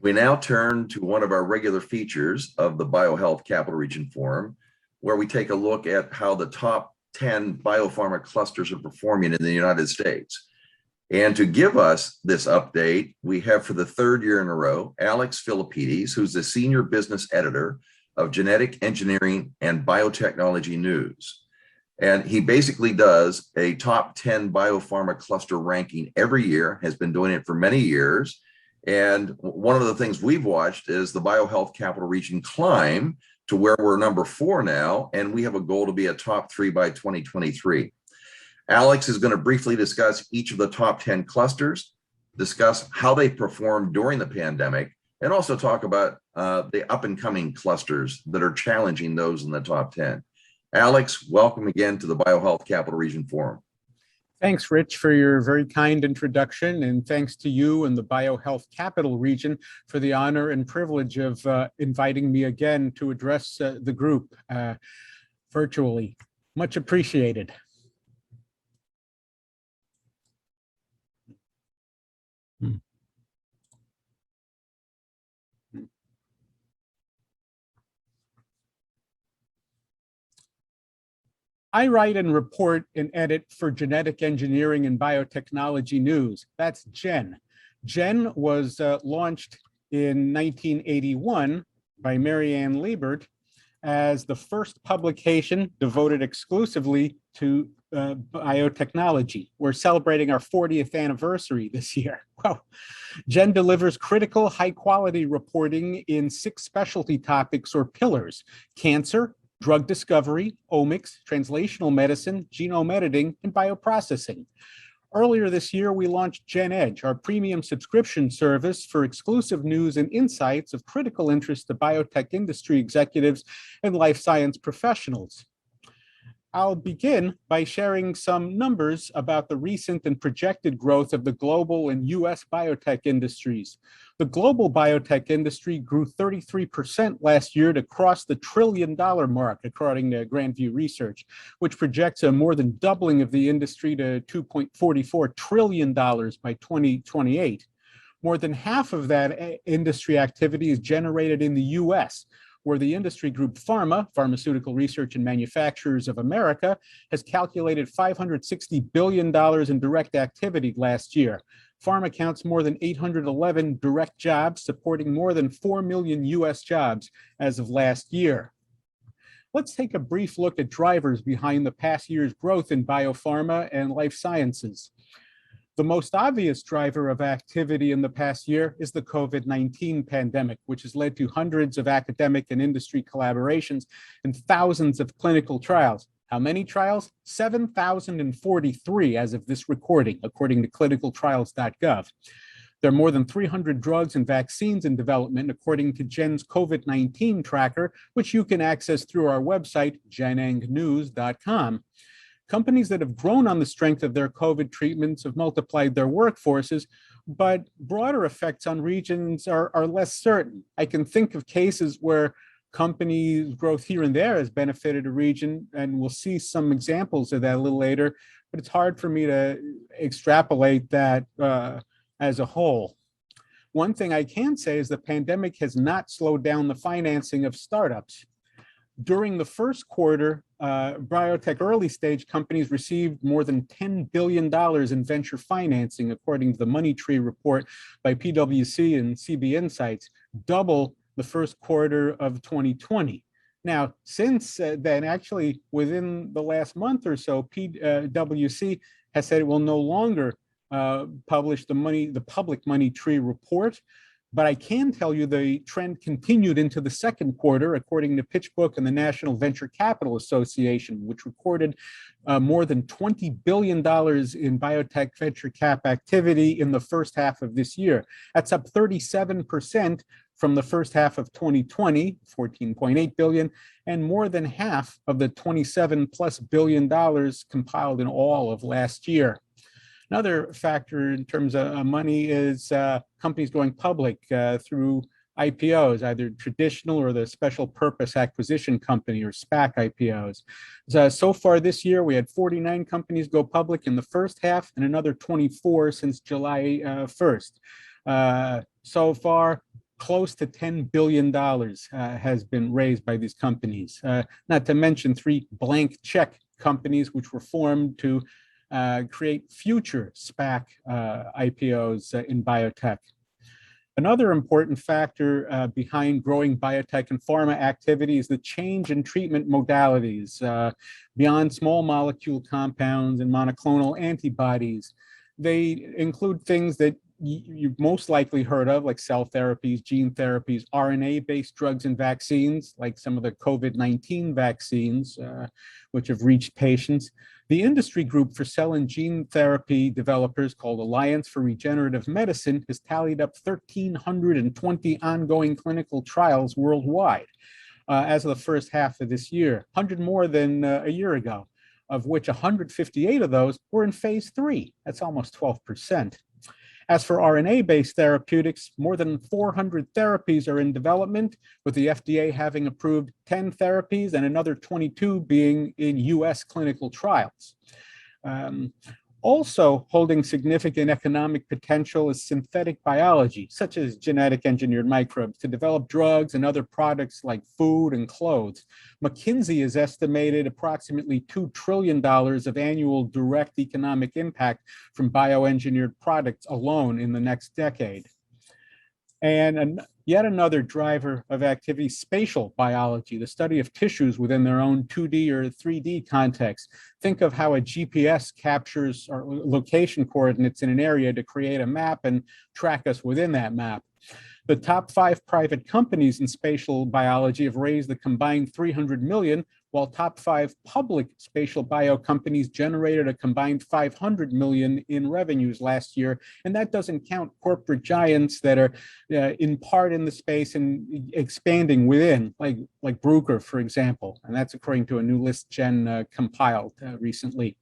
We now turn to one of our regular features of the BioHealth Capital Region Forum, where we take a look at how the top 10 biopharma clusters are performing in the United States. And to give us this update, we have for the third year in a row, Alex Philippidis, who's the Senior Business Editor of Genetic Engineering and Biotechnology News. And he basically does a top 10 biopharma cluster ranking every year, has been doing it for many years. And one of the things we've watched is the BioHealth Capital Region climb to where we're number 4 now, and we have a goal to be a top 3 by 2023. Alex is going to briefly discuss each of the top 10 clusters, discuss how they performed during the pandemic, and also talk about the up-and-coming clusters that are challenging those in the top 10. Alex, welcome again to the BioHealth Capital Region Forum. Thanks, Rich, for your very kind introduction, and thanks to you and the BioHealth Capital Region for the honor and privilege of inviting me again to address the group virtually. Much appreciated. I write and report and edit for Genetic Engineering and Biotechnology News. That's GEN. GEN was launched in 1981 by Mary Ann Liebert as the first publication devoted exclusively to biotechnology. We're celebrating our 40th anniversary this year. Wow. GEN delivers critical, high-quality reporting in 6 specialty topics or pillars: cancer, drug discovery, omics, translational medicine, genome editing, and bioprocessing. Earlier this year, we launched Gen Edge, our premium subscription service for exclusive news and insights of critical interest to biotech industry executives and life science professionals. I'll begin by sharing some numbers about the recent and projected growth of the global and US biotech industries. The global biotech industry grew 33% last year to cross the $1 trillion mark, according to Grandview Research, which projects a more than doubling of the industry to $2.44 trillion by 2028. More than half of that industry activity is generated in the US, where the industry group Pharma, Pharmaceutical Research and Manufacturers of America, has calculated $560 billion in direct activity last year. Pharma counts more than 811 direct jobs, supporting more than 4 million US jobs as of last year. Let's take a brief look at drivers behind the past year's growth in biopharma and life sciences. The most obvious driver of activity in the past year is the COVID-19 pandemic, which has led to hundreds of academic and industry collaborations and thousands of clinical trials. How many trials? 7,043 as of this recording, according to clinicaltrials.gov. There are more than 300 drugs and vaccines in development, according to GEN's COVID-19 tracker, which you can access through our website, genengnews.com. Companies that have grown on the strength of their COVID treatments have multiplied their workforces, but broader effects on regions are less certain. I can think of cases where companies' growth here and there has benefited a region, and we'll see some examples of that a little later, but it's hard for me to extrapolate that as a whole. One thing I can say is the pandemic has not slowed down the financing of startups. During the first quarter, biotech early stage companies received more than $10 billion in venture financing, according to the MoneyTree report by PwC and CB Insights, double the first quarter of 2020. Now, since then, actually within the last month or so, PwC has said it will no longer publish the public MoneyTree report. But I can tell you the trend continued into the second quarter, according to PitchBook and the National Venture Capital Association, which recorded more than $20 billion in biotech venture cap activity in the first half of this year. That's up 37% from the first half of 2020, $14.8 billion, and more than half of the $27+ billion compiled in all of last year. Another factor in terms of money is companies going public through IPOs, either traditional or the special purpose acquisition company or SPAC IPOs. So far this year, we had 49 companies go public in the first half and another 24 since July 1st. So far, close to $10 billion has been raised by these companies, not to mention 3 blank check companies which were formed to create future SPAC IPOs in biotech. Another important factor behind growing biotech and pharma activity is the change in treatment modalities beyond small molecule compounds and monoclonal antibodies. They include things that you've most likely heard of, like cell therapies, gene therapies, RNA-based drugs and vaccines, like some of the COVID-19 vaccines, which have reached patients. The industry group for cell and gene therapy developers, called Alliance for Regenerative Medicine, has tallied up 1,320 ongoing clinical trials worldwide as of the first half of this year, 100 more than a year ago, of which 158 of those were in phase 3. That's almost 12%. As for RNA-based therapeutics, more than 400 therapies are in development, with the FDA having approved 10 therapies and another 22 being in US clinical trials. Also holding significant economic potential is synthetic biology, such as genetic engineered microbes, to develop drugs and other products like food and clothes. McKinsey has estimated approximately $2 trillion of annual direct economic impact from bioengineered products alone in the next decade. And yet another driver of activity, spatial biology, the study of tissues within their own 2D or 3D context. Think of how a GPS captures our location coordinates in an area to create a map and track us within that map. The top 5 private companies in spatial biology have raised a combined $300 million, while top 5 public spatial bio companies generated a combined $500 million in revenues last year. And that doesn't count corporate giants that are in part in the space and expanding within, like Bruker, for example. And that's according to a new list Jen compiled recently.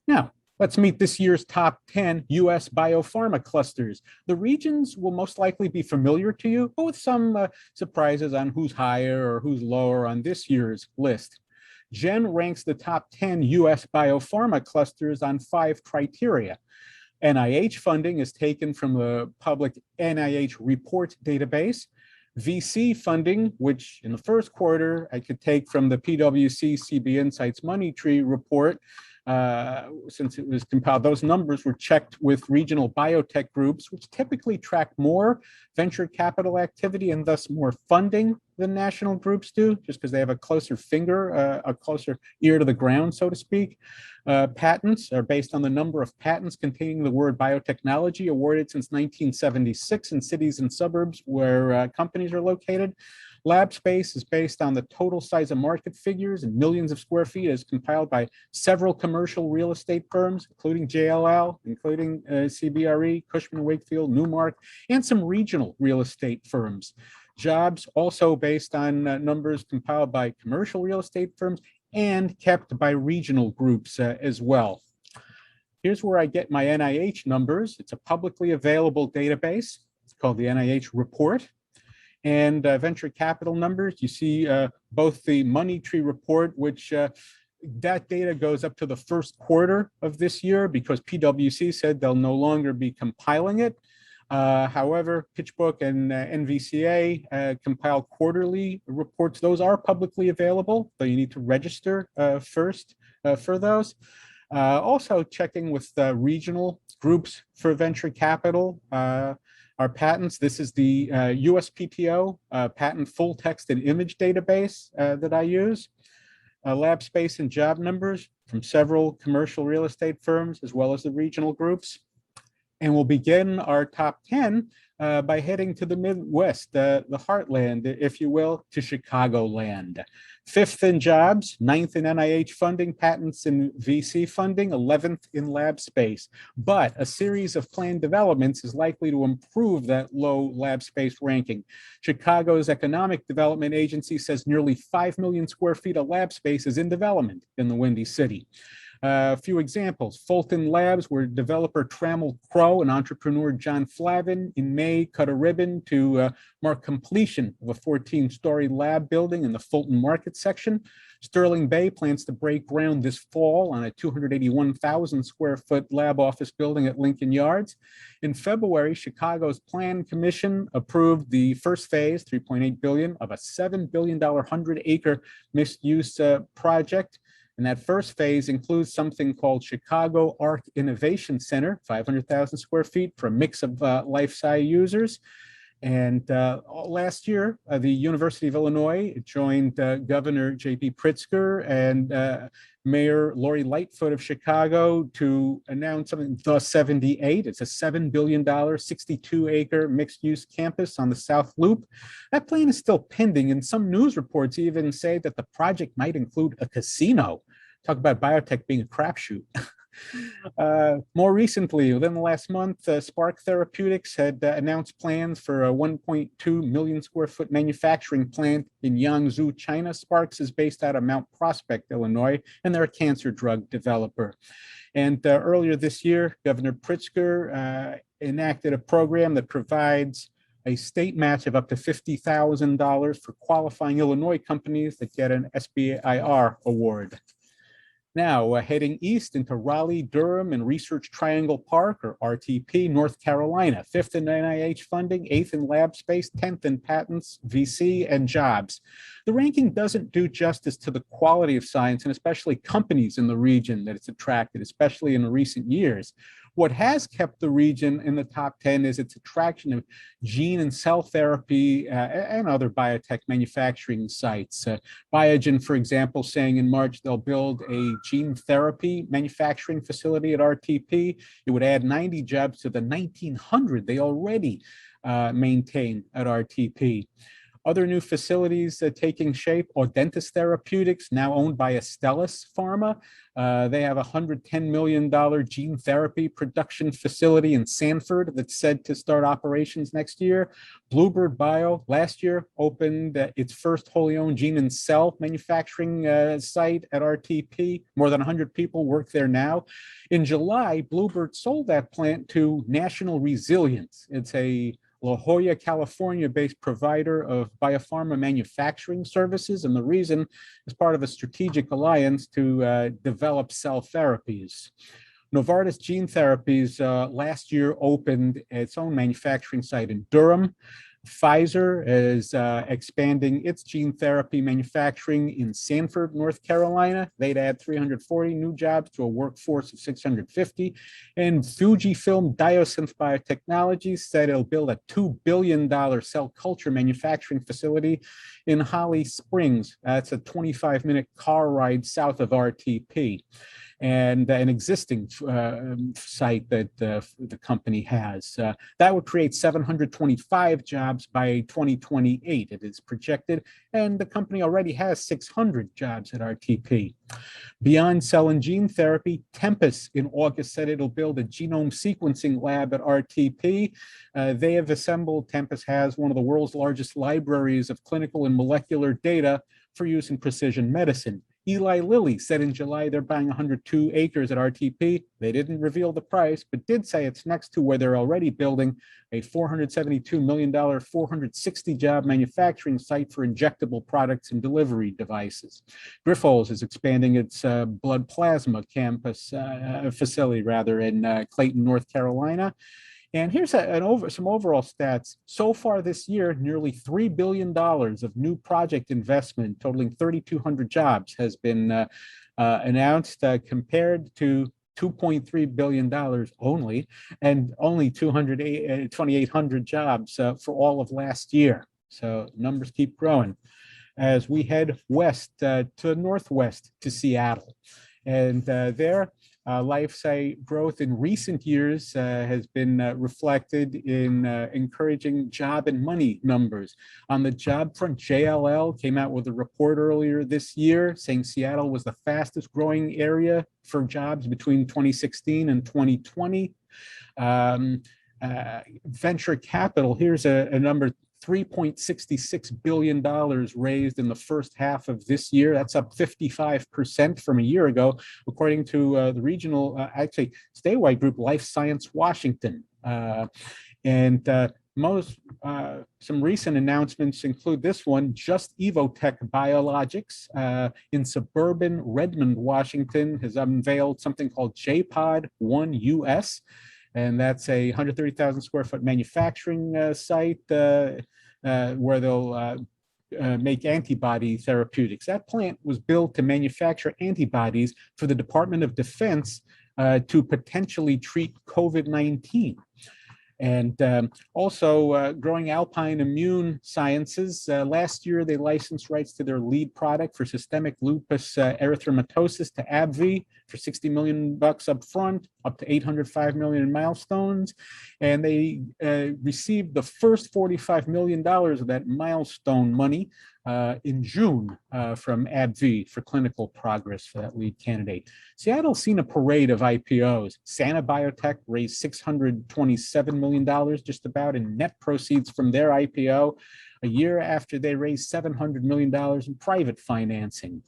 Now, let's meet this year's top 10 US biopharma clusters. The regions will most likely be familiar to you, but with some surprises on who's higher or who's lower on this year's list. Jen ranks the top 10 US biopharma clusters on 5 criteria. NIH funding is taken from the public NIH report database. VC funding, which in the first quarter I could take from the PwC CB Insights MoneyTree report, since it was compiled, those numbers were checked with regional biotech groups, which typically track more venture capital activity and thus more funding than national groups do, just because they have a closer finger, a closer ear to the ground, so to speak. Patents are based on the number of patents containing the word biotechnology awarded since 1976 in cities and suburbs where companies are located. Lab space is based on the total size of market figures and millions of square feet, as compiled by several commercial real estate firms, including JLL, including CBRE, Cushman & Wakefield, Newmark, and some regional real estate firms. Jobs also based on numbers compiled by commercial real estate firms and kept by regional groups as well. Here's where I get my NIH numbers. It's a publicly available database. It's called the NIH report. And venture capital numbers, you see both the MoneyTree report, which that data goes up to the first quarter of this year because PwC said they'll no longer be compiling it. However, PitchBook and NVCA compile quarterly reports. Those are publicly available, so you need to register first for those. Also checking with regional groups for venture capital. Our patents, this is the USPTO patent full text and image database that I use. Lab space and job numbers from several commercial real estate firms, as well as the regional groups. And we'll begin our top 10 by heading to the Midwest, the heartland, if you will, to Chicagoland. 5th in jobs, 9th in NIH funding, patents and VC funding, 11th in lab space. But a series of planned developments is likely to improve that low lab space ranking. Chicago's Economic Development Agency says nearly 5 million square feet of lab space is in development in the Windy City. A few examples: Fulton Labs, where developer Trammell Crow and entrepreneur John Flavin in May cut a ribbon to mark completion of a 14-story lab building in the Fulton Market section. Sterling Bay plans to break ground this fall on a 281,000 square foot lab office building at Lincoln Yards. In February, Chicago's Plan Commission approved the first phase, $3.8 billion, of a $7 billion 100-acre mixed-use project. And that first phase includes something called Chicago Arc Innovation Center, 500,000 square feet for a mix of life-sci users. And last year, the University of Illinois joined Governor J.B. Pritzker and Mayor Lori Lightfoot of Chicago to announce something, the 78. It's a $7 billion, 62-acre mixed-use campus on the South Loop. That plan is still pending, and some news reports even say that the project might include a casino. Talk about biotech being a crapshoot. More recently, within the last month, Spark Therapeutics had announced plans for a 1.2 million square foot manufacturing plant in Yangzhou, China. Sparks is based out of Mount Prospect, Illinois, and they're a cancer drug developer. And earlier this year, Governor Pritzker enacted a program that provides a state match of up to $50,000 for qualifying Illinois companies that get an SBIR award. Now, heading east into Raleigh-Durham and Research Triangle Park, or RTP, North Carolina, 5th in NIH funding, 8th in lab space, 10th in patents, VC, and jobs. The ranking doesn't do justice to the quality of science, and especially companies in the region that it's attracted, especially in the recent years. What has kept the region in the top 10 is its attraction of gene and cell therapy and other biotech manufacturing sites. Biogen, for example, saying in March they'll build a gene therapy manufacturing facility at RTP. It would add 90 jobs to the 1,900 they already maintain at RTP. Other new facilities taking shape: Audentes Therapeutics, now owned by Astellas Pharma. They have a $110 million gene therapy production facility in Sanford that's said to start operations next year. Bluebird Bio last year opened its first wholly owned gene and cell manufacturing site at RTP. More than 100 people work there now. In July, Bluebird sold that plant to National Resilience. It's a La Jolla, California-based provider of biopharma manufacturing services, and the reason is part of a strategic alliance to develop cell therapies. Novartis Gene Therapies last year opened its own manufacturing site in Durham. Pfizer is expanding its gene therapy manufacturing in Sanford, North Carolina. They'd add 340 new jobs to a workforce of 650. And Fujifilm Diosynth Biotechnology said it'll build a $2 billion cell culture manufacturing facility in Holly Springs. That's a 25-minute car ride south of RTP. And an existing site that the company has. That would create 725 jobs by 2028, it is projected, and the company already has 600 jobs at RTP. Beyond cell and gene therapy, Tempus in August said it'll build a genome sequencing lab at RTP. They have assembled, Tempus has one of the world's largest libraries of clinical and molecular data for use in precision medicine. Eli Lilly said in July they're buying 102 acres at RTP. They didn't reveal the price, but did say it's next to where they're already building a $472 million, 460-job manufacturing site for injectable products and delivery devices. Grifols is expanding its blood plasma campus facility, in Clayton, North Carolina. And here's some overall stats. So far this year, nearly $3 billion of new project investment totaling 3,200 jobs has been announced compared to $2.3 billion only, and only 2,800 jobs for all of last year. So numbers keep growing as we head west to northwest to Seattle. And there, life sci growth in recent years has been reflected in encouraging job and money numbers. On the job front, JLL came out with a report earlier this year saying Seattle was the fastest growing area for jobs between 2016 and 2020. Venture capital, here's a number. $3.66 billion raised in the first half of this year. That's up 55% from a year ago, according to the regional, statewide group, Life Science Washington. And Some recent announcements include this one. Just Evotech Biologics in suburban Redmond, Washington, has unveiled something called JPod 1 US, and that's a 130,000 square foot manufacturing site where they'll make antibody therapeutics. That plant was built to manufacture antibodies for the Department of Defense to potentially treat COVID-19. And also growing Alpine Immune Sciences. Last year, they licensed rights to their lead product for systemic lupus erythematosus to AbbVie for $60 million up front, up to $805 million in milestones. And they received the first $45 million of that milestone money in June from AbbVie for clinical progress for that lead candidate. Seattle's seen a parade of IPOs. Sana Biotech raised $627 million just about in net proceeds from their IPO a year after they raised $700 million in private financing.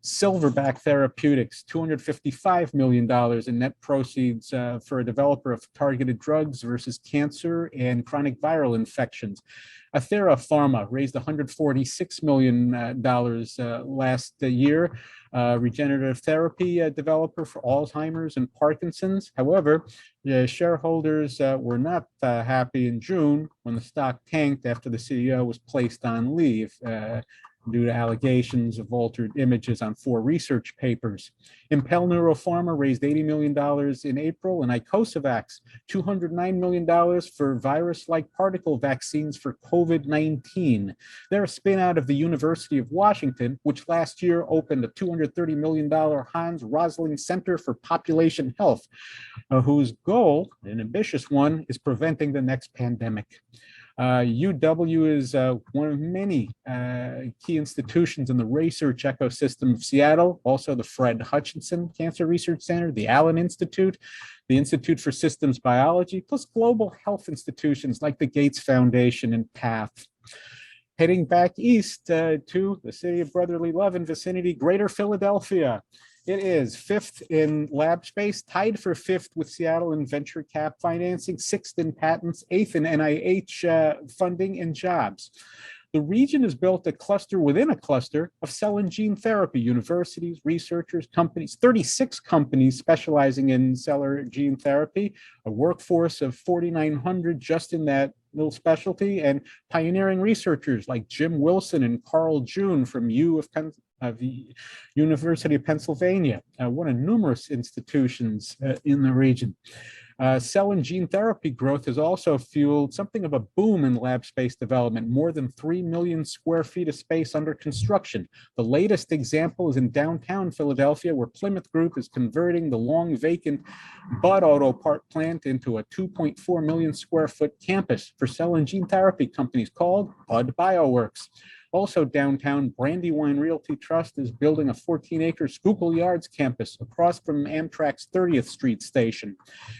Silverback Therapeutics, $255 million in net proceeds for a developer of targeted drugs versus cancer and chronic viral infections. Athera Pharma raised $146 million last year, regenerative therapy developer for Alzheimer's and Parkinson's. However, the shareholders were not happy in June when the stock tanked after the CEO was placed on leave due to allegations of altered images on 4 research papers. Impel Neuropharma raised $80 million in April, and Icosavax, $209 million for virus-like particle vaccines for COVID-19. They're a spin-out of the University of Washington, which last year opened a $230 million Hans Rosling Center for Population Health, whose goal, an ambitious one, is preventing the next pandemic. UW is one of many key institutions in the research ecosystem of Seattle, also the Fred Hutchinson Cancer Research Center, the Allen Institute, the Institute for Systems Biology, plus global health institutions like the Gates Foundation and PATH. Heading back east to the city of brotherly love and vicinity, Greater Philadelphia. It is 5th in lab space, tied for 5th with Seattle in venture cap financing, 6th in patents, 8th in NIH funding and jobs. The region has built a cluster within a cluster of cell and gene therapy, universities, researchers, companies, 36 companies specializing in cell or gene therapy, a workforce of 4,900 just in that little specialty, and pioneering researchers like Jim Wilson and Carl June from the University of Pennsylvania, one of numerous institutions in the region. Cell and gene therapy growth has also fueled something of a boom in lab space development, more than 3 million square feet of space under construction. The latest example is in downtown Philadelphia, where Plymouth Group is converting the long vacant Bud Auto Part plant into a 2.4 million square foot campus for cell and gene therapy companies called Bud Bioworks. Also downtown, Brandywine Realty Trust is building a 14-acre Schuylkill Yards campus across from Amtrak's 30th Street station.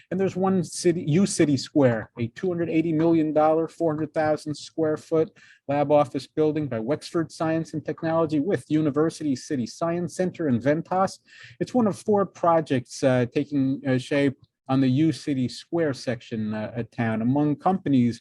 And there's one city, U-City Square, a $280 million, 400,000 square foot lab office building by Wexford Science and Technology with University City Science Center and Ventas. It's one of 4 projects taking shape on the U-City Square section of town. Among companies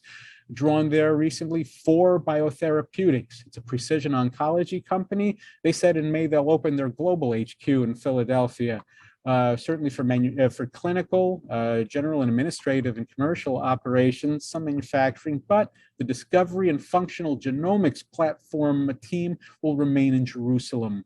drawn there recently, 4 Biotherapeutics. It's a precision oncology company. They said in May they'll open their global HQ in Philadelphia, certainly for clinical, general and administrative and commercial operations, some manufacturing, but the discovery and functional genomics platform team will remain in Jerusalem.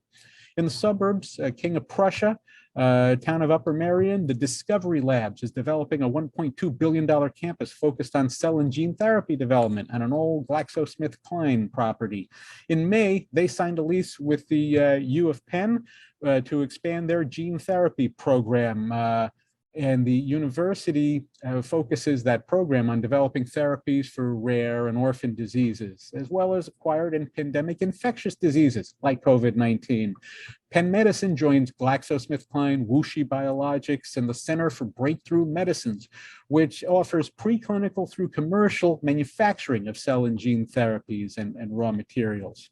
In the suburbs, King of Prussia, town of Upper Merion, the Discovery Labs is developing a $1.2 billion campus focused on cell and gene therapy development on an old GlaxoSmithKline property. In May, they signed a lease with the U of Penn to expand their gene therapy program. And the university focuses that program on developing therapies for rare and orphan diseases, as well as acquired and pandemic infectious diseases like COVID-19. Penn Medicine joins GlaxoSmithKline, WuXi Biologics, and the Center for Breakthrough Medicines, which offers preclinical through commercial manufacturing of cell and gene therapies and raw materials.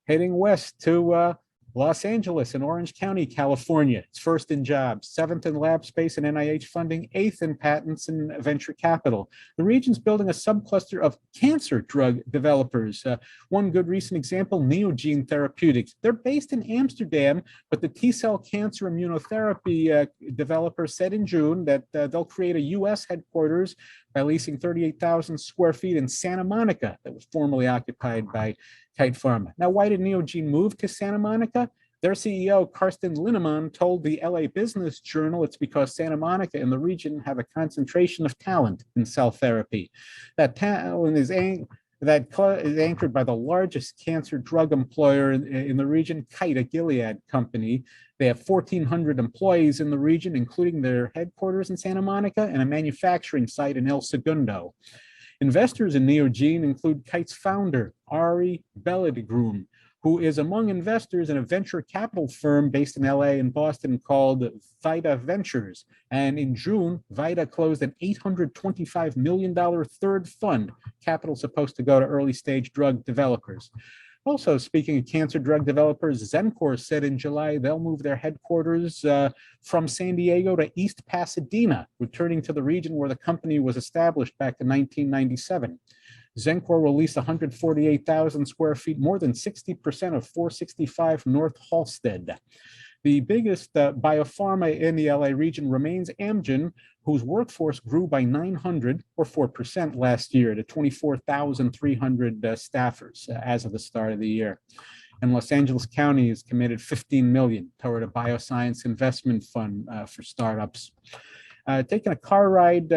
Heading west to Los Angeles and Orange County, California. It's first in jobs, seventh in lab space and NIH funding, eighth in patents and venture capital. The region's building a subcluster of cancer drug developers. One good recent example, Neogene Therapeutics. They're based in Amsterdam, but the T-cell cancer immunotherapy developer said in June that they'll create a U.S. headquarters by leasing 38,000 square feet in Santa Monica that was formerly occupied by Kite Pharma. Now, why did Neogene move to Santa Monica? Their CEO, Karsten Linnemann, told the LA Business Journal it's because Santa Monica and the region have a concentration of talent in cell therapy. That talent is anchored by the largest cancer drug employer in the region, Kite, a Gilead company. They have 1,400 employees in the region, including their headquarters in Santa Monica and a manufacturing site in El Segundo. Investors in Neogene include Kite's founder, Ari Belledigrum, who is among investors in a venture capital firm based in LA and Boston called Vida Ventures. And in June, Vida closed an $825 million third fund. Capital supposed to go to early stage drug developers. Also, speaking of cancer drug developers, Xencor said in July they'll move their headquarters from San Diego to East Pasadena, returning to the region where the company was established back in 1997. Xencor will lease 148,000 square feet, more than 60% of 465 North Halsted. The biggest biopharma in the LA region remains Amgen, whose workforce grew by 900 or 4% last year to 24,300 staffers as of the start of the year. And Los Angeles County has committed $15 million toward a bioscience investment fund for startups. Taking a car ride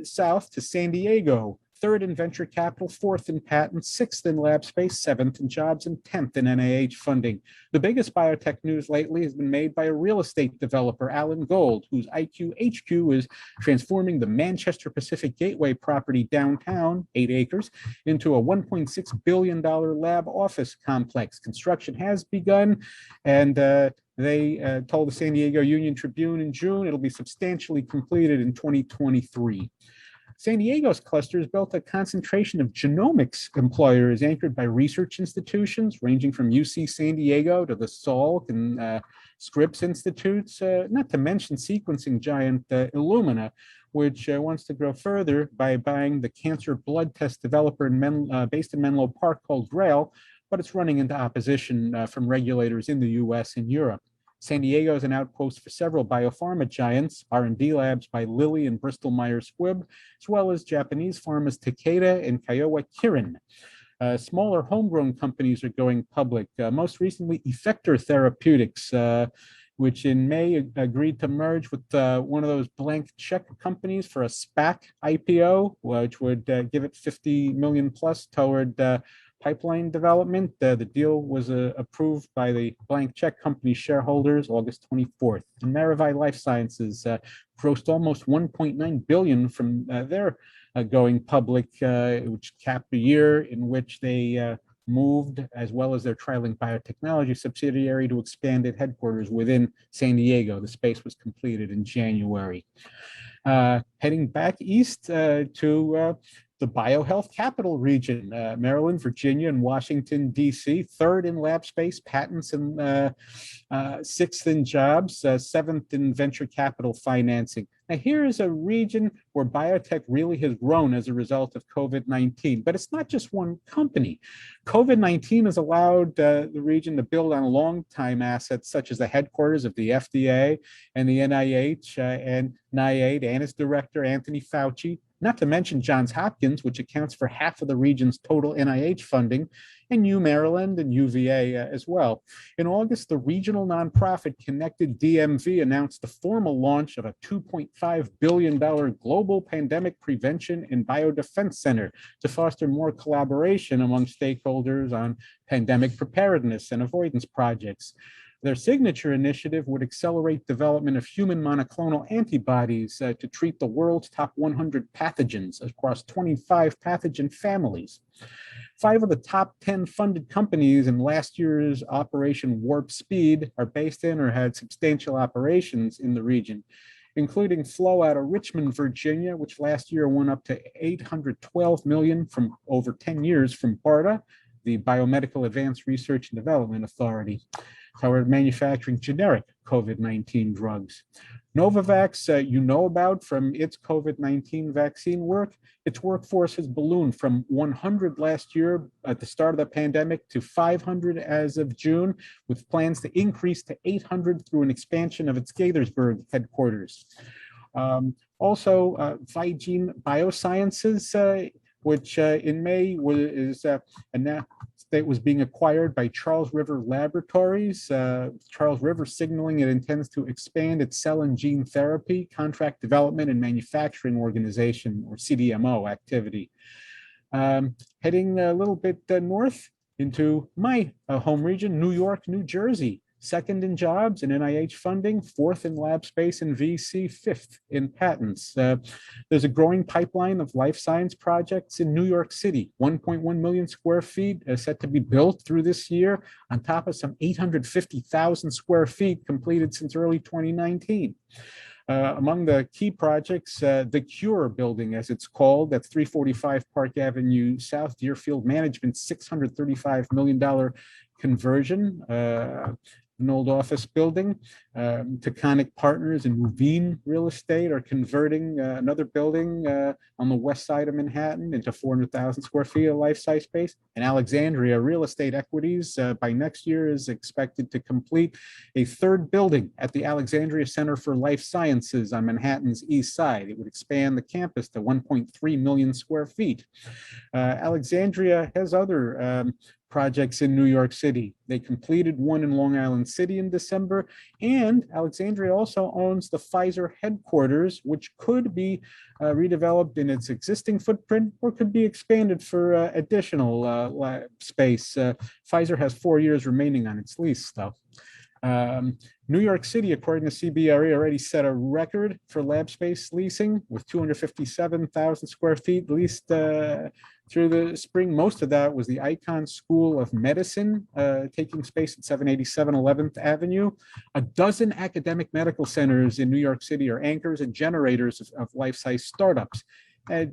south to San Diego, third in venture capital, fourth in patents, sixth in lab space, seventh in jobs, and 10th in NIH funding. The biggest biotech news lately has been made by a real estate developer, Alan Gold, whose IQHQ is transforming the Manchester Pacific Gateway property downtown, 8 acres, into a $1.6 billion lab office complex. Construction has begun, and they told the San Diego Union Tribune in June it'll be substantially completed in 2023. San Diego's cluster has built a concentration of genomics employers anchored by research institutions ranging from UC San Diego to the Salk and Scripps Institutes, not to mention sequencing giant Illumina, which wants to grow further by buying the cancer blood test developer based in Menlo Park called Grail, but it's running into opposition from regulators in the US and Europe. San Diego is an outpost for several biopharma giants, R&D labs by Lilly and Bristol Myers Squibb, as well as Japanese pharmas Takeda and Kyowa Kirin. Smaller homegrown companies are going public, most recently Effector Therapeutics, which in May agreed to merge with one of those blank check companies for a SPAC IPO, which would give it 50 million plus toward pipeline development. The deal was approved by the blank check company shareholders August 24th. And Maravai Life Sciences grossed almost $1.9 billion from their going public, which capped a year in which they moved, as well as their trialing biotechnology subsidiary, to expanded headquarters within San Diego. The space was completed in January. Heading back east to the BioHealth Capital Region, Maryland, Virginia, and Washington, D.C., third in lab space, patents, and sixth in jobs, seventh in venture capital financing. Now, here is a region where biotech really has grown as a result of COVID-19, but it's not just one company. COVID-19 has allowed the region to build on long-time assets, such as the headquarters of the FDA and the NIH and NIAID and its director, Anthony Fauci, not to mention Johns Hopkins, which accounts for half of the region's total NIH funding, and UMaryland and UVA as well. In August, the regional nonprofit Connected DMV announced the formal launch of a $2.5 billion global pandemic prevention and biodefense center to foster more collaboration among stakeholders on pandemic preparedness and avoidance projects. Their signature initiative would accelerate development of human monoclonal antibodies to treat the world's top 100 pathogens across 25 pathogen families. 5 of the top 10 funded companies in last year's Operation Warp Speed are based in or had substantial operations in the region, including Flow out of Richmond, Virginia, which last year went up to $812 million from over 10 years from BARDA, the Biomedical Advanced Research and Development Authority. toward manufacturing generic COVID-19 drugs. Novavax, you know about from its COVID-19 vaccine work. Its workforce has ballooned from 100 last year at the start of the pandemic to 500 as of June, with plans to increase to 800 through an expansion of its Gaithersburg headquarters. Also, Vigene Biosciences, which in May was being acquired by Charles River Laboratories. Charles River signaling it intends to expand its cell and gene therapy, contract development and manufacturing organization, or CDMO activity. Heading a little bit north into my home region, New York, New Jersey. Second in jobs and NIH funding, fourth in lab space and VC, fifth in patents. There's a growing pipeline of life science projects in New York City, 1.1 million square feet set to be built through this year, on top of some 850,000 square feet completed since early 2019. Among the key projects, the CURE building, as it's called, at 345 Park Avenue South, Deerfield Management's $635 million conversion, an old office building. Taconic Partners and Moveen Real Estate are converting another building on the west side of Manhattan into 400,000 square feet of life-size space. And Alexandria Real Estate Equities by next year is expected to complete a third building at the Alexandria Center for Life Sciences on Manhattan's east side. It would expand the campus to 1.3 million square feet. Alexandria has other projects in New York City. They completed one in Long Island City in December, and Alexandria also owns the Pfizer headquarters, which could be redeveloped in its existing footprint or could be expanded for additional lab space. Pfizer has 4 years remaining on its lease, though. New York City, according to CBRE, already set a record for lab space leasing with 257,000 square feet leased through the spring. Most of that was the Icahn School of Medicine, taking space at 787 11th Avenue. A dozen academic medical centers in New York City are anchors and generators of life-size startups. A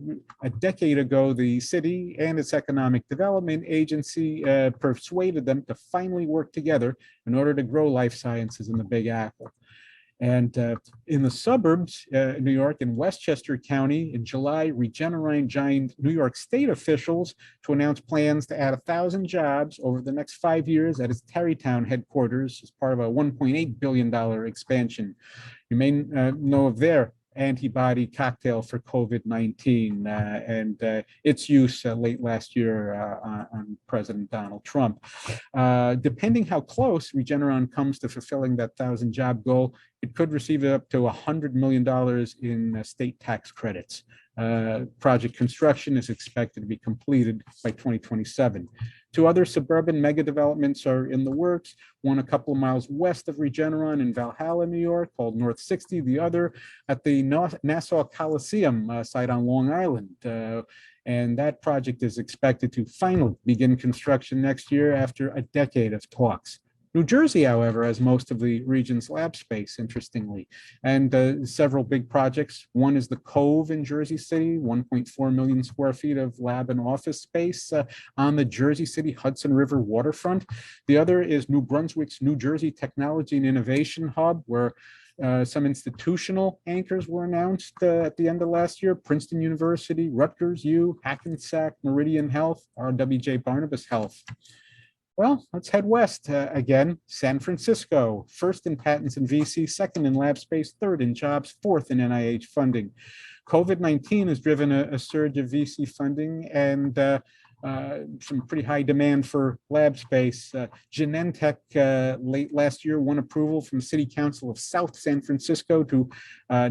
decade ago, the city and its economic development agency persuaded them to finally work together in order to grow life sciences in the Big Apple. And in the suburbs, New York and Westchester County, in July, Regeneron joined New York State officials to announce plans to add 1,000 jobs over the next 5 years at its Tarrytown headquarters as part of a $1.8 billion expansion. You may know of their antibody cocktail for COVID-19 and its use late last year on President Donald Trump. Depending how close Regeneron comes to fulfilling that 1,000 job goal, it could receive up to $100 million in state tax credits. Project construction is expected to be completed by 2027. Two other suburban mega developments are in the works, one a couple of miles west of Regeneron in Valhalla, New York, called North 60, the other at the Nassau Coliseum site on Long Island. And that project is expected to finally begin construction next year after a decade of talks. New Jersey, however, has most of the region's lab space, interestingly, and several big projects. One is the Cove in Jersey City, 1.4 million square feet of lab and office space on the Jersey City Hudson River waterfront. The other is New Brunswick's New Jersey Technology and Innovation Hub, where some institutional anchors were announced at the end of last year: Princeton University, Rutgers U, Hackensack, Meridian Health, RWJ Barnabas Health. Well, let's head west again. San Francisco, first in patents and VC, second in lab space, third in jobs, fourth in NIH funding. COVID-19 has driven a surge of VC funding and some pretty high demand for lab space. Genentech late last year won approval from City Council of South San Francisco to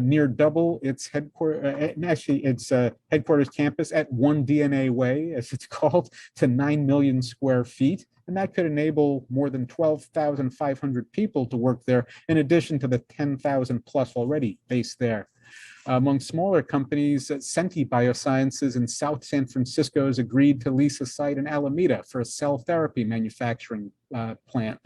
near double its headquarters campus at One DNA Way, as it's called, to 9 million square feet. And that could enable more than 12,500 people to work there, in addition to the 10,000 plus already based there. Among smaller companies, Senti Biosciences in South San Francisco has agreed to lease a site in Alameda for a cell therapy manufacturing plant.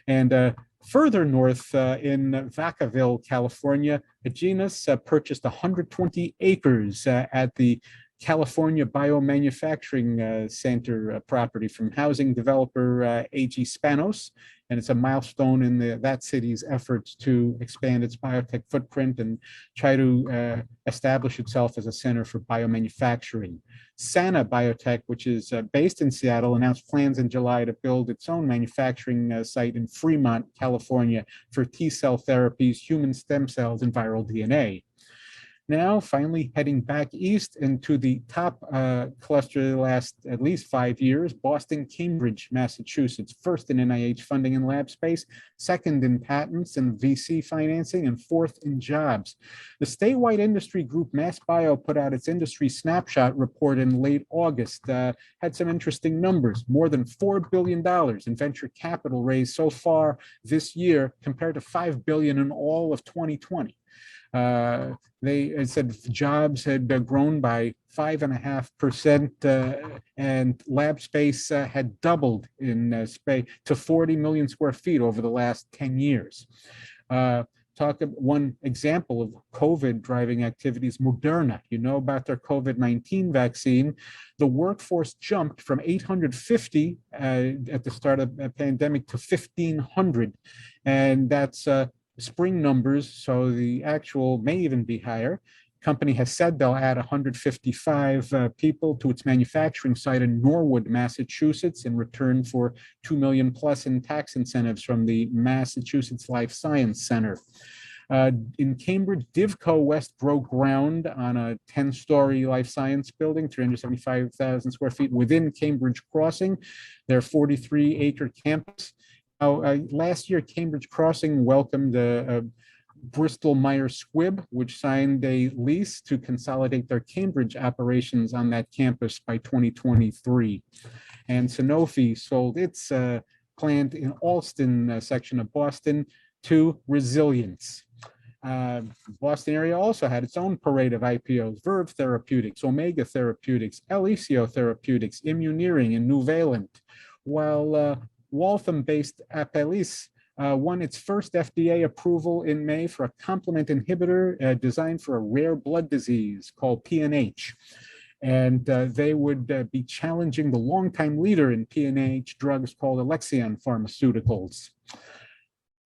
And further north in Vacaville, California, Agenus purchased 120 acres at the California Biomanufacturing Center property from housing developer AG Spanos. And it's a milestone in that city's efforts to expand its biotech footprint and try to establish itself as a center for biomanufacturing. Sana Biotech, which is based in Seattle, announced plans in July to build its own manufacturing site in Fremont, California, for T-cell therapies, human stem cells, and viral DNA. Now, finally heading back east into the top cluster the last at least 5 years, Boston, Cambridge, Massachusetts, first in NIH funding and lab space, second in patents and VC financing, and fourth in jobs. The statewide industry group MassBio put out its industry snapshot report in late August, had some interesting numbers, more than $4 billion in venture capital raised so far this year compared to $5 billion in all of 2020. They said jobs had grown by 5.5%, and lab space had doubled in space to 40 million square feet over the last 10 years. Talk about one example of COVID driving activities, Moderna. You know about their COVID-19 vaccine. The workforce jumped from 850 at the start of the pandemic to 1,500, and that's spring numbers, so the actual may even be higher. Company has said they'll add 155 people to its manufacturing site in Norwood, Massachusetts, in return for $2 million plus in tax incentives from the Massachusetts Life Science Center. In Cambridge, Divco West broke ground on a 10-story life science building, 375,000 square feet within Cambridge Crossing, their 43-acre campus. Last year, Cambridge Crossing welcomed Bristol Myers Squibb, which signed a lease to consolidate their Cambridge operations on that campus by 2023. And Sanofi sold its plant in Allston section of Boston to Resilience. Boston area also had its own parade of IPOs: Verve Therapeutics, Omega Therapeutics, Elicio Therapeutics, Immuneering, and Nuvalent, while Waltham-based Apellis won its first FDA approval in May for a complement inhibitor designed for a rare blood disease called PNH. And they would be challenging the longtime leader in PNH drugs called Alexion Pharmaceuticals.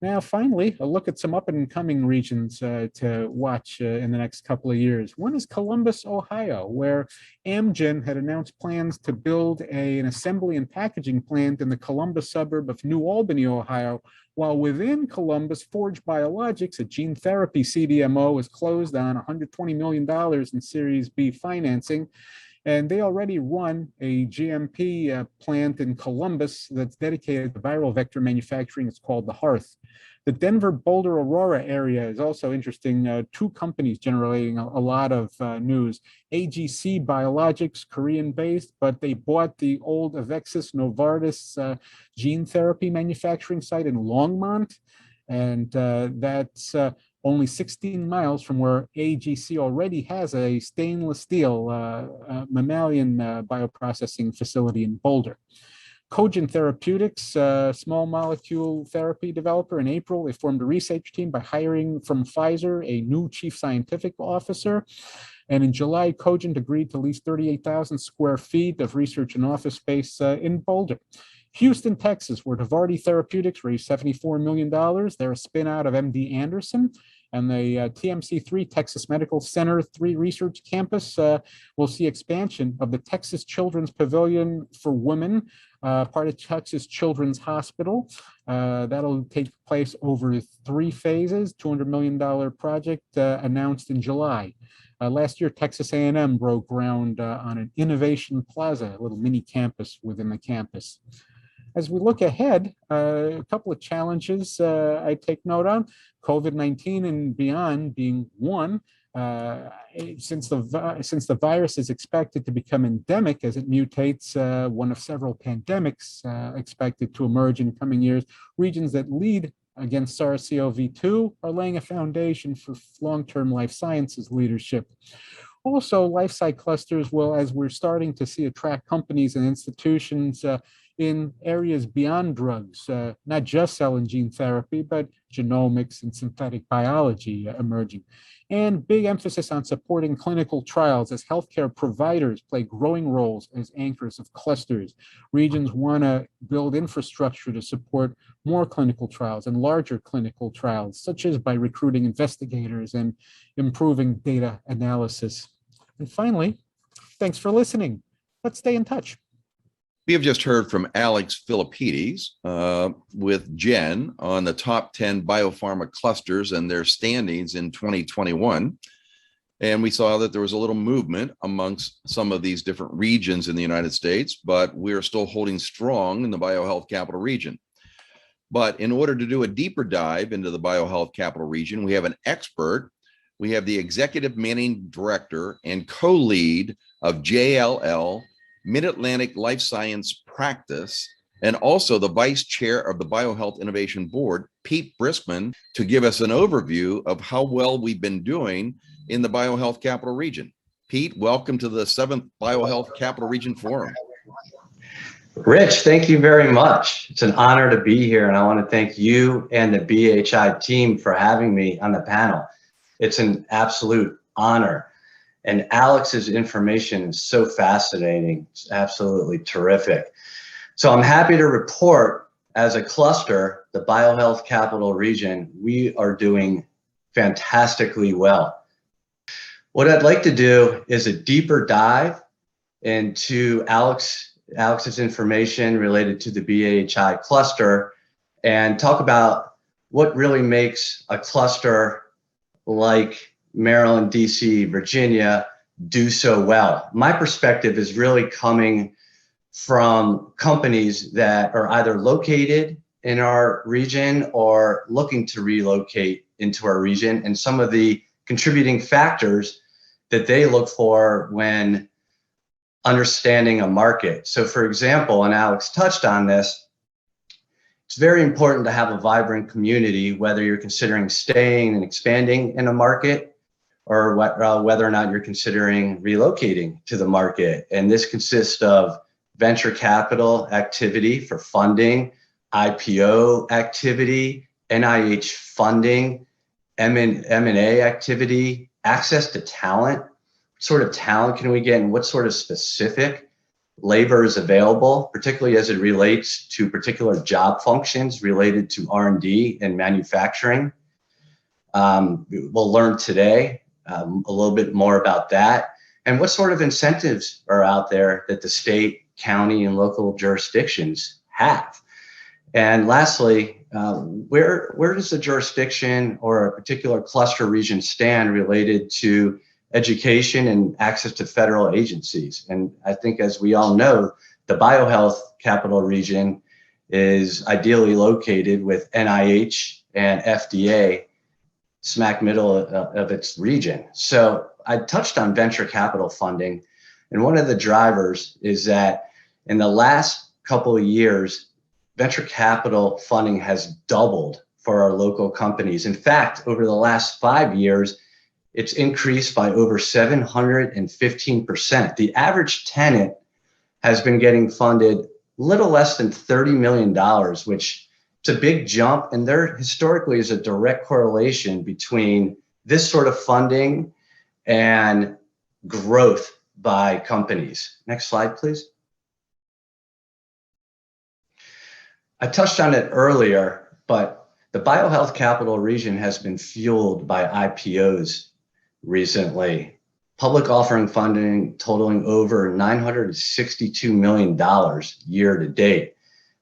Now, finally, a look at some up-and-coming regions to watch in the next couple of years. One is Columbus, Ohio, where Amgen had announced plans to build an assembly and packaging plant in the Columbus suburb of New Albany, Ohio, while within Columbus, Forge Biologics, a gene therapy CDMO, is closed on $120 million in Series B financing. And they already run a GMP plant in Columbus that's dedicated to viral vector manufacturing. It's called the Hearth. The Denver, Boulder, Aurora area is also interesting. Two companies generating a lot of news. AGC Biologics, Korean-based, but they bought the old Avexis Novartis gene therapy manufacturing site in Longmont. And that's only 16 miles from where AGC already has a stainless steel mammalian bioprocessing facility in Boulder. Cogent Therapeutics, small molecule therapy developer, in April, they formed a research team by hiring from Pfizer a new chief scientific officer. And in July, Cogent agreed to lease 38,000 square feet of research and office space in Boulder. Houston, Texas, where Novartis Therapeutics raised $74 million. They're a spin out of MD Anderson. And the TMC3 Texas Medical Center 3 Research Campus will see expansion of the Texas Children's Pavilion for Women, part of Texas Children's Hospital. That'll take place over 3 phases, $200 million project announced in July. Last year, Texas A&M broke ground on an innovation plaza, a little mini campus within the campus. As we look ahead, a couple of challenges I take note on. COVID-19 and beyond being one. Since the virus is expected to become endemic as it mutates, one of several pandemics expected to emerge in coming years, regions that lead against SARS-CoV-2 are laying a foundation for long-term life sciences leadership. Also, life sci clusters will, as we're starting to see, attract companies and institutions in areas beyond drugs, not just cell and gene therapy, but genomics and synthetic biology emerging. And big emphasis on supporting clinical trials as healthcare providers play growing roles as anchors of clusters. Regions want to build infrastructure to support more clinical trials and larger clinical trials, such as by recruiting investigators and improving data analysis. And finally, thanks for listening. Let's stay in touch. We have just heard from Alex Philippidis with Jen on the top 10 biopharma clusters and their standings in 2021. And we saw that there was a little movement amongst some of these different regions in the United States, but we're still holding strong in the BioHealth Capital Region. But in order to do a deeper dive into the BioHealth Capital Region, we have an expert. We have the Executive Managing Director and co-lead of JLL, Mid-Atlantic Life Science Practice, and also the Vice Chair of the BioHealth Innovation Board, Pete Briskman, to give us an overview of how well we've been doing in the BioHealth Capital Region. Pete, welcome to the 7th BioHealth Capital Region Forum. Rich, thank you very much. It's an honor to be here, and I want to thank you and the BHI team for having me on the panel. It's an absolute honor. And Alex's information is so fascinating. It's absolutely terrific. So I'm happy to report, as a cluster, the BioHealth Capital Region, we are doing fantastically well. What I'd like to do is a deeper dive into Alex's information related to the BHI cluster and talk about what really makes a cluster like Maryland, DC, Virginia do so well. My perspective is really coming from companies that are either located in our region or looking to relocate into our region, and some of the contributing factors that they look for when understanding a market. So for example, and Alex touched on this, it's very important to have a vibrant community, whether you're considering staying and expanding in a market or whether or not you're considering relocating to the market. And this consists of venture capital activity for funding, IPO activity, NIH funding, M&A activity, access to talent. What sort of talent can we get, and what sort of specific labor is available, particularly as it relates to particular job functions related to R&D and manufacturing. We'll learn today a little bit more about that, and what sort of incentives are out there that the state, county, and local jurisdictions have. And lastly, where does the jurisdiction or a particular cluster region stand related to education and access to federal agencies? And I think, as we all know, the BioHealth Capital Region is ideally located with NIH and FDA smack middle of its region. So I touched on venture capital funding, and one of the drivers is that in the last couple of years, venture capital funding has doubled for our local companies. In fact, over the last 5 years, it's increased by over 715%. The average tenant has been getting funded little less than $30 million, which it's a big jump, and there historically is a direct correlation between this sort of funding and growth by companies. Next slide, please. I touched on it earlier, but the BioHealth Capital Region has been fueled by IPOs recently. Public offering funding totaling over $962 million year to date.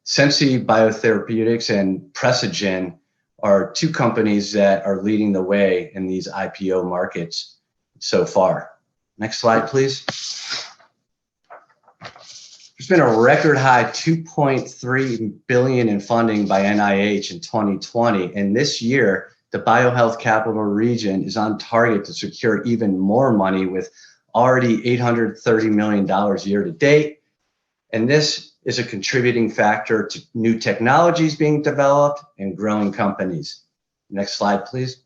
Sensi Biotherapeutics and Precigen are two companies that are leading the way in these IPO markets so far. Next slide, please. There's been a record high $2.3 billion in funding by NIH in 2020. And this year, the BioHealth Capital Region is on target to secure even more money, with already $830 million year to date. And this is a contributing factor to new technologies being developed and growing companies. Next slide, please.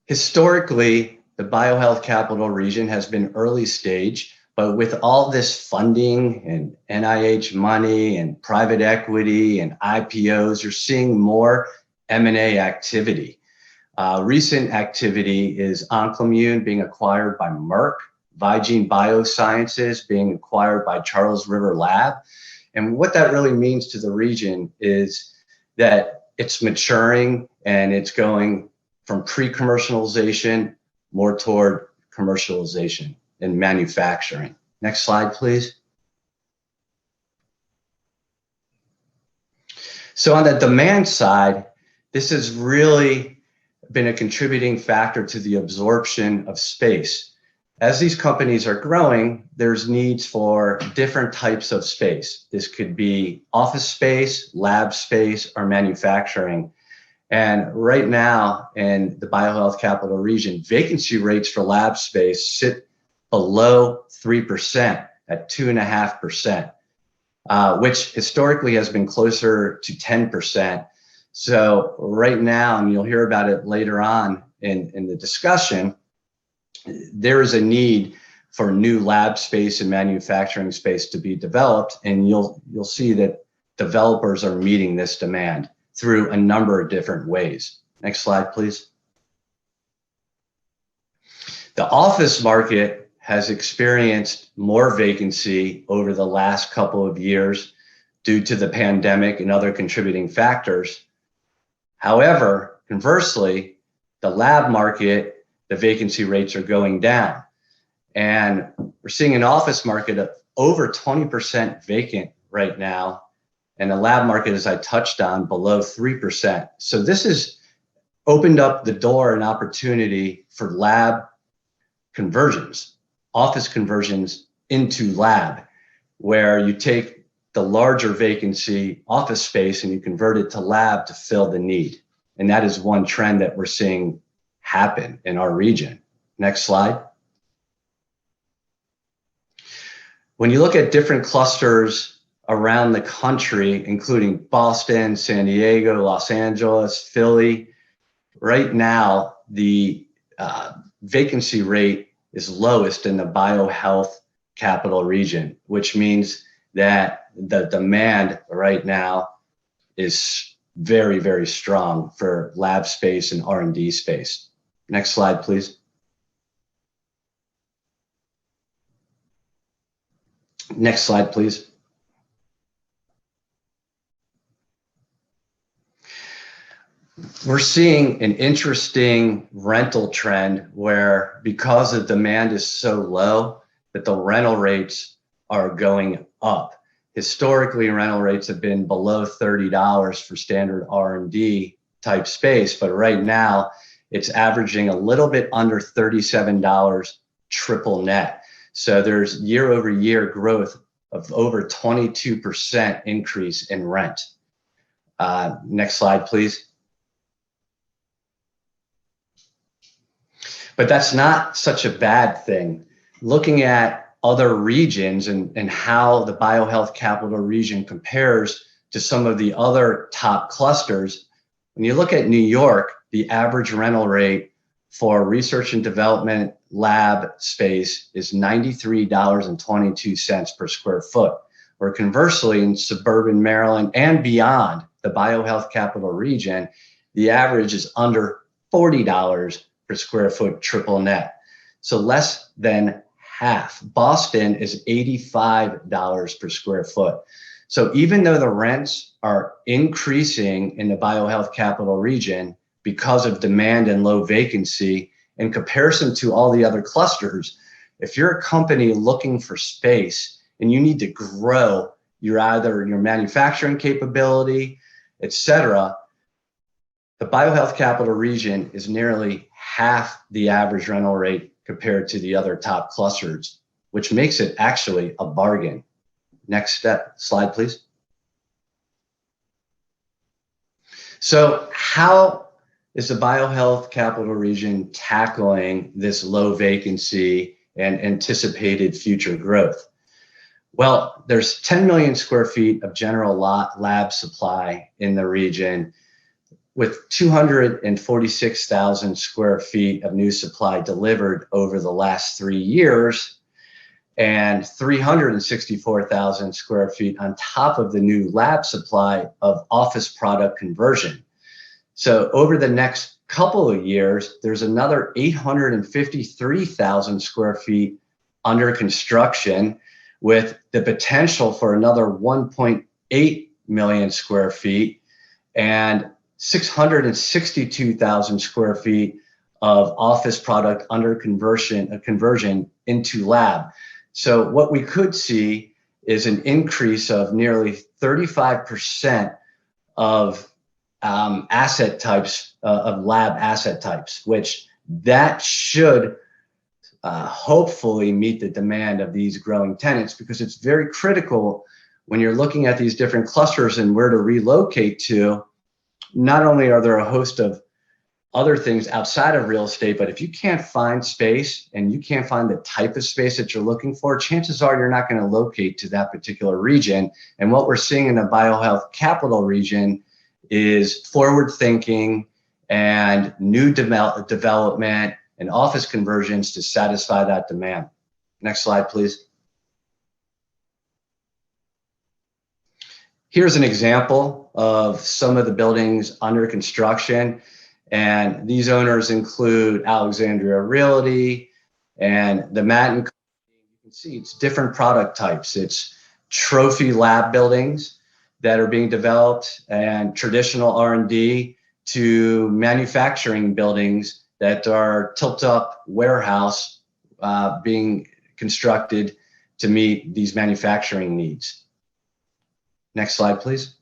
Historically, the BioHealth Capital Region has been early stage But with all this funding and NIH money and private equity and IPOs, you're seeing more M&A activity. Recent activity is Oncomune being acquired by Merck, Vigene Biosciences being acquired by Charles River Lab. And what that really means to the region is that it's maturing and it's going from pre-commercialization more toward commercialization and manufacturing. Next slide, please. So on the demand side, this has really been a contributing factor to the absorption of space. As these companies are growing, there's needs for different types of space. This could be office space, lab space, or manufacturing. And right now in the BioHealth Capital Region, vacancy rates for lab space sit below 3% at 2.5%, which historically has been closer to 10%. So right now, and you'll hear about it later on in the discussion, there is a need for new lab space and manufacturing space to be developed, and you'll see that developers are meeting this demand through a number of different ways. Next slide, please. The office market has experienced more vacancy over the last couple of years due to the pandemic and other contributing factors. However, conversely, the lab market, the vacancy rates are going down. And we're seeing an office market of over 20% vacant right now, and the lab market, as I touched on, below 3%. So this has opened up the door and opportunity for lab conversions, office conversions into lab, where you take the larger vacancy office space and you convert it to lab to fill the need. And that is one trend that we're seeing happen in our region. Next slide. When you look at different clusters around the country, including Boston, San Diego, Los Angeles, Philly, right now, the vacancy rate is lowest in the BioHealth Capital Region, which means that the demand right now is very, very strong for lab space and R&D space. Next slide, please. Next slide, please. We're seeing an interesting rental trend where, because the demand is so low, that the rental rates are going up. Historically, rental rates have been below $30 for standard R&D type space, but right now it's averaging a little bit under $37 triple net. So there's year over year growth of over 22% increase in rent. Next slide, please. But that's not such a bad thing. Looking at other regions and how the BioHealth Capital Region compares to some of the other top clusters, when you look at New York, the average rental rate for research and development lab space is $93.22 per square foot. Or conversely, in suburban Maryland and beyond the BioHealth Capital Region, the average is under $40 per square foot triple net. So less than half. Boston is $85 per square foot. So even though the rents are increasing in the BioHealth Capital Region because of demand and low vacancy, in comparison to all the other clusters, if you're a company looking for space and you need to grow either your manufacturing capability, et cetera, the BioHealth Capital Region is nearly half the average rental rate compared to the other top clusters, which makes it actually a bargain. Next slide, please. So how is the BioHealth Capital Region tackling this low vacancy and anticipated future growth? Well, there's 10 million square feet of general lab supply in the region, with 246,000 square feet of new supply delivered over the last 3 years. and 364,000 square feet on top of the new lab supply of office product conversion. So over the next couple of years, there's another 853,000 square feet under construction, with the potential for another 1.8 million square feet and 662,000 square feet of office product under conversion into lab. So what we could see is an increase of nearly 35% of asset types, of lab asset types, which that should hopefully meet the demand of these growing tenants, because it's very critical when you're looking at these different clusters and where to relocate to. Not only are there a host of other things outside of real estate, but if you can't find space and you can't find the type of space that you're looking for, chances are you're not going to locate to that particular region. And what we're seeing in the BioHealth Capital Region is forward thinking and new development and office conversions to satisfy that demand. Next slide, please. Here's an example of some of the buildings under construction. And these owners include Alexandria Realty and the Manton. You can see it's different product types. It's trophy lab buildings that are being developed, and traditional R&D, to manufacturing buildings that are tilt-up warehouse being constructed to meet these manufacturing needs. Next slide, please.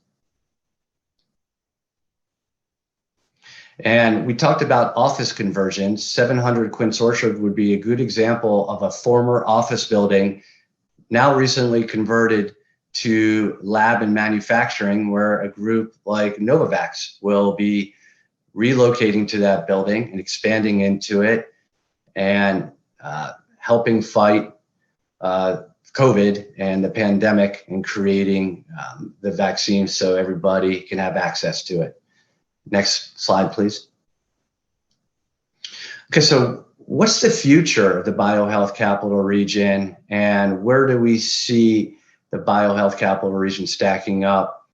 And we talked about office conversions. 700 Quince Orchard would be a good example of a former office building now recently converted to lab and manufacturing, where a group like Novavax will be relocating to that building and expanding into it and helping fight COVID and the pandemic and creating the vaccine so everybody can have access to it. Next slide, please. Okay, so what's the future of the BioHealth Capital Region, and where do we see the BioHealth Capital Region stacking up